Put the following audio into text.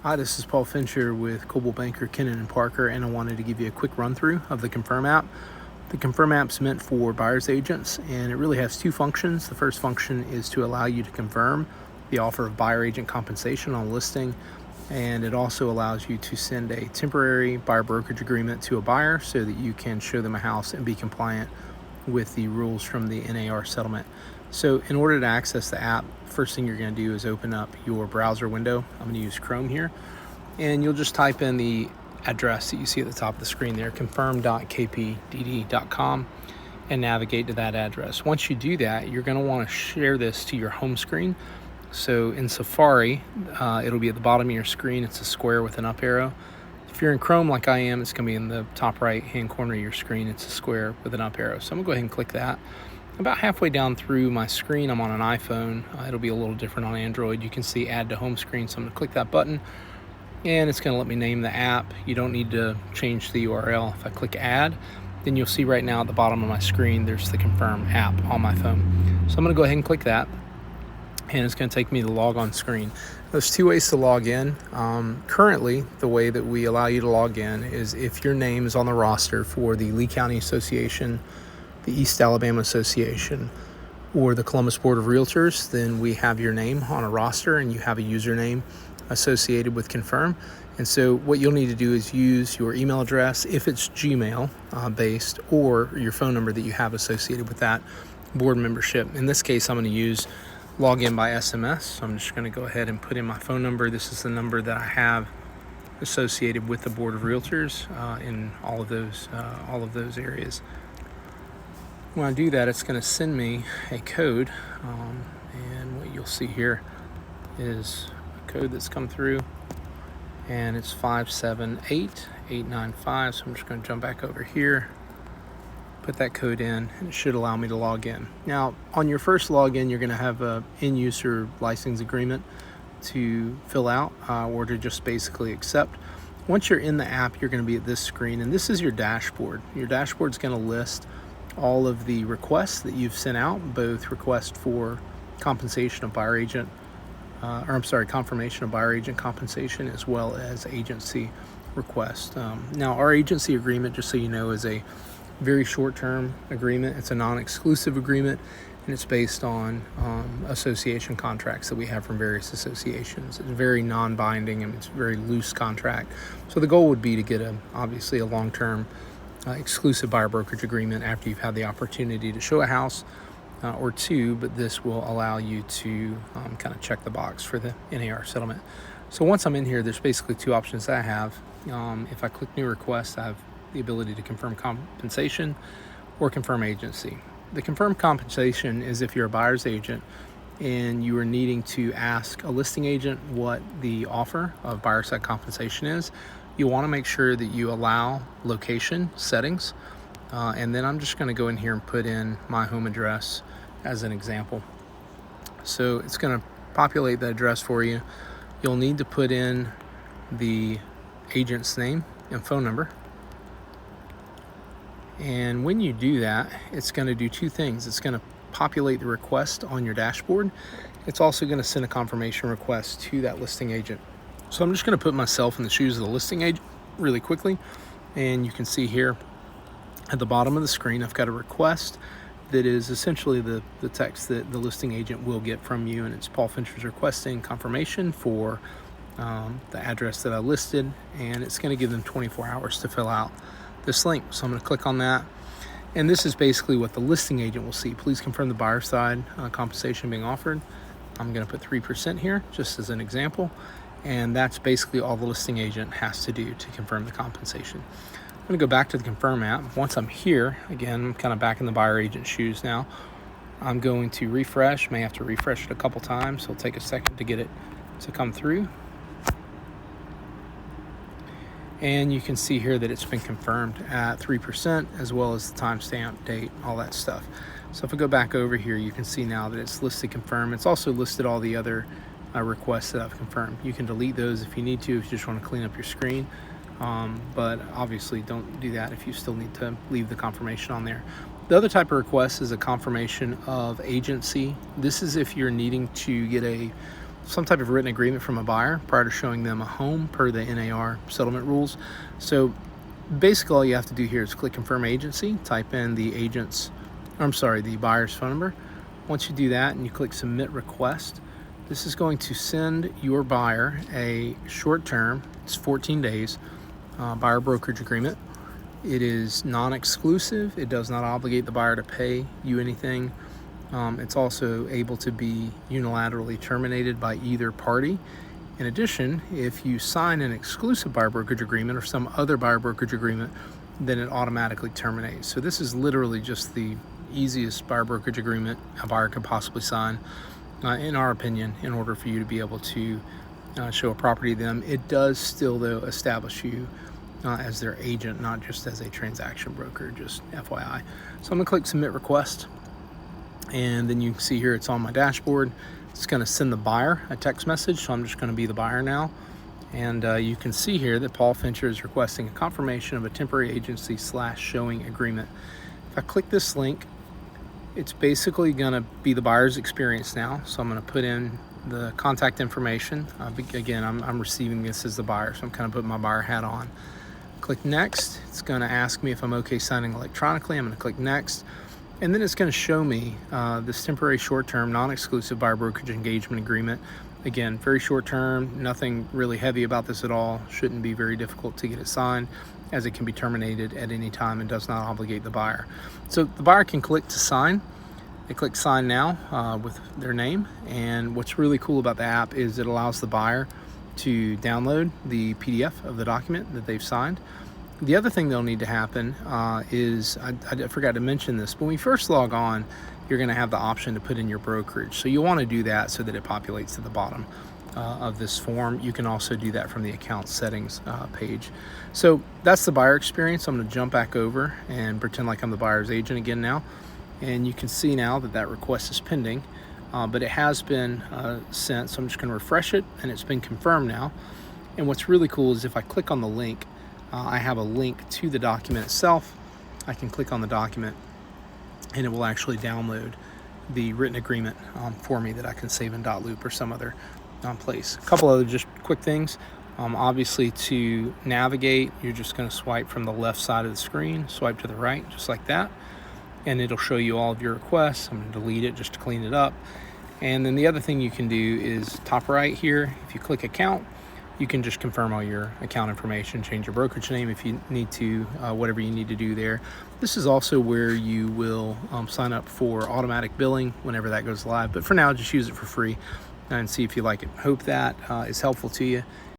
Hi, this is Paul Fincher with Coldwell Banker, Kennan and Parker, and I wanted to give you a quick run through of the Confirm app. The Confirm app's meant for buyer's agents, and it really has two functions. The first function is to allow you to confirm the offer of buyer agent compensation on a listing, and it also allows you to send a temporary buyer brokerage agreement to a buyer so that you can show them a house and be compliant with the rules from the NAR settlement. So in order to access the app, first thing you're going to do is open up your browser window. I'm going to use Chrome here, and you'll just type in the address that you see at the top of the screen there, confirm.kpdd.com, and navigate to that address. Once you do that, you're going to want to share this to your home screen. So in Safari, it'll be at the bottom of your screen. It's a square with an up arrow. If you're in Chrome like I am, it's going to be in the top right hand corner of your screen. It's a square with an up arrow. So I'm going to go ahead and click that. About halfway down through my screen, I'm on an iPhone. It'll be a little different on Android. You can see add to home screen. So I'm going to click that button, and it's going to let me name the app. You don't need to change the URL. If I click add, then you'll see right now at the bottom of my screen, there's the Confirm app on my phone. So I'm going to go ahead and click that, and it's going to take me to the log on screen. There's two ways to log in. Currently, the way that we allow you to log in is if your name is on the roster for the Lee County Association, the East Alabama Association, or the Columbus Board of Realtors, then we have your name on a roster and you have a username associated with Confirm. And so what you'll need to do is use your email address, if it's Gmail based, or your phone number that you have associated with that board membership. In this case, I'm going to use login by SMS. So I'm just going to go ahead and put in my phone number. This is the number that I have associated with the Board of Realtors in all of those areas. When I do that, it's going to send me a code, and what you'll see here is a code that's come through, and it's 578895. So I'm just going to jump back over here, put that code in, and it should allow me to log in. Now, on your first login, you're going to have a end-user license agreement to fill out or to just basically accept. Once you're in the app, you're going to be at this screen, and this is your dashboard. Your dashboard is going to list all of the requests that you've sent out, both requests for compensation of buyer agent, confirmation of buyer agent compensation, as well as agency request. Now, our agency agreement, just so you know, is a very short-term agreement. It's a non-exclusive agreement, and it's based on association contracts that we have from various associations. It's very non-binding, and it's a very loose contract. So the goal would be to get obviously a long-term exclusive buyer brokerage agreement after you've had the opportunity to show a house or two, but this will allow you to kind of check the box for the NAR settlement. So once I'm in here, there's basically two options that I have. If I click new request, I have the ability to confirm compensation or confirm agency. The confirm compensation is if you're a buyer's agent and you are needing to ask a listing agent what the offer of buyer side compensation is. You want to make sure that you allow location settings, and then I'm just going to go in here and put in my home address as an example. So it's going to populate the address for you. You'll need to put in the agent's name and phone number. And when you do that, it's going to do two things. It's going to populate the request on your dashboard. It's also going to send a confirmation request to that listing agent. So I'm just going to put myself in the shoes of the listing agent really quickly. And you can see here at the bottom of the screen, I've got a request that is essentially the text that the listing agent will get from you. And it's Paul Fincher's requesting confirmation for the address that I listed. And it's going to give them 24 hours to fill out this link. So I'm going to click on that. And this is basically what the listing agent will see. Please confirm the buyer side compensation being offered. I'm going to put 3% here just as an example. And that's basically all the listing agent has to do to confirm the compensation. I'm going to go back to the Confirm app. Once I'm here, again, I'm kind of back in the buyer agent shoes now. I'm going to refresh. May have to refresh it a couple times, so it'll take a second to get it to come through. And you can see here that it's been confirmed at 3%, as well as the timestamp, date, all that stuff. So if I go back over here, you can see now that it's listed confirmed. It's also listed all the other requests that I've confirmed. You can delete those if you need to, if you just want to clean up your screen. But obviously don't do that if you still need to leave the confirmation on there. The other type of request is a confirmation of agency. This is if you're needing to get a some type of written agreement from a buyer prior to showing them a home per the NAR settlement rules. So basically all you have to do here is click confirm agency, type in the buyer's phone number. Once you do that and you click submit request, this is going to send your buyer a short-term, it's 14 days, buyer brokerage agreement. It is non-exclusive. It does not obligate the buyer to pay you anything. It's also able to be unilaterally terminated by either party. In addition, if you sign an exclusive buyer brokerage agreement or some other buyer brokerage agreement, then it automatically terminates. So this is literally just the easiest buyer brokerage agreement a buyer could possibly sign, in our opinion, in order for you to be able to show a property to them. It does still, though, establish you as their agent, not just as a transaction broker, just FYI. So I'm gonna click submit request, and then you can see here it's on my dashboard. It's gonna send the buyer a text message, so I'm just gonna be the buyer now. And you can see here that Paul Fincher is requesting a confirmation of a temporary agency / showing agreement. If I click this link, it's basically gonna be the buyer's experience now. So I'm gonna put in the contact information. Again, I'm receiving this as the buyer, so I'm kind of putting my buyer hat on. Click next. It's going to ask me if I'm okay signing electronically. I'm going to click next, and then it's going to show me this temporary short-term non-exclusive buyer brokerage engagement agreement. Again, very short-term, nothing really heavy about this at all. Shouldn't be very difficult to get it signed, as it can be terminated at any time and does not obligate the buyer. So the buyer can click to sign. They click sign now with their name, and what's really cool about the app is it allows the buyer to download the PDF of the document that they've signed. The other thing that'll need to happen is, I forgot to mention this, but when you first log on, you're gonna have the option to put in your brokerage. So you'll wanna do that so that it populates to the bottom of this form. You can also do that from the account settings page. So that's the buyer experience. I'm gonna jump back over and pretend like I'm the buyer's agent again now. And you can see now that that request is pending. But it has been sent, so I'm just going to refresh it, and it's been confirmed now. And what's really cool is if I click on the link, I have a link to the document itself. I can click on the document, and it will actually download the written agreement for me that I can save in .loop or some other place. A couple other just quick things. Obviously, to navigate, you're just going to swipe from the left side of the screen, swipe to the right, just like that. And it'll show you all of your requests. I'm going to delete it just to clean it up. And then the other thing you can do is top right here, if you click account, you can just confirm all your account information, change your brokerage name if you need to, whatever you need to do there. This is also where you will sign up for automatic billing whenever that goes live. But for now, just use it for free and see if you like it. Hope that is helpful to you.